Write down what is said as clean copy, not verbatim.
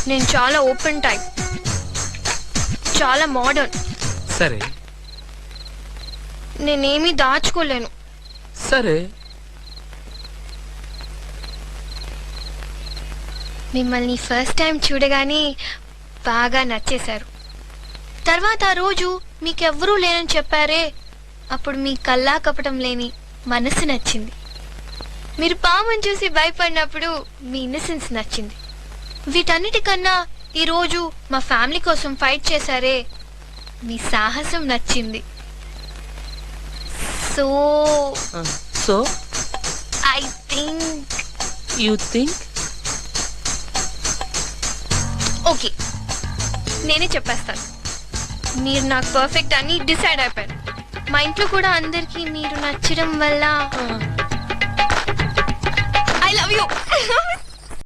నేను చాలా open type, చాలా మోడర్న్. సరే నేనేమీ దాచుకోలేను. సరే. మిమ్మల్ని ఫస్ట్ టైం చూడగానే బాగా నచ్చేశారు. తర్వాత ఆ రోజు మీకెవ్వరూ లేనని చెప్పారే, అప్పుడు మీ కల్లా కపటం లేని మనసు నచ్చింది. మీరు పాముని చూసి భయపడినప్పుడు మీ ఇన్నసెన్స్ నచ్చింది. వీటన్నిటికన్నా ఈరోజు మా ఫ్యామిలీ కోసం ఫైట్ చేశారే, మీ సాహసం నచ్చింది. So so I think you think okay, నేనే చెప్పేస్తాను. మీరు నాకు పర్ఫెక్ట్ అని డిసైడ్ అయిపోయాను. మా ఇంట్లో కూడా అందరికీ మీరు నచ్చడం వల్ల ఐ లవ్ యూ.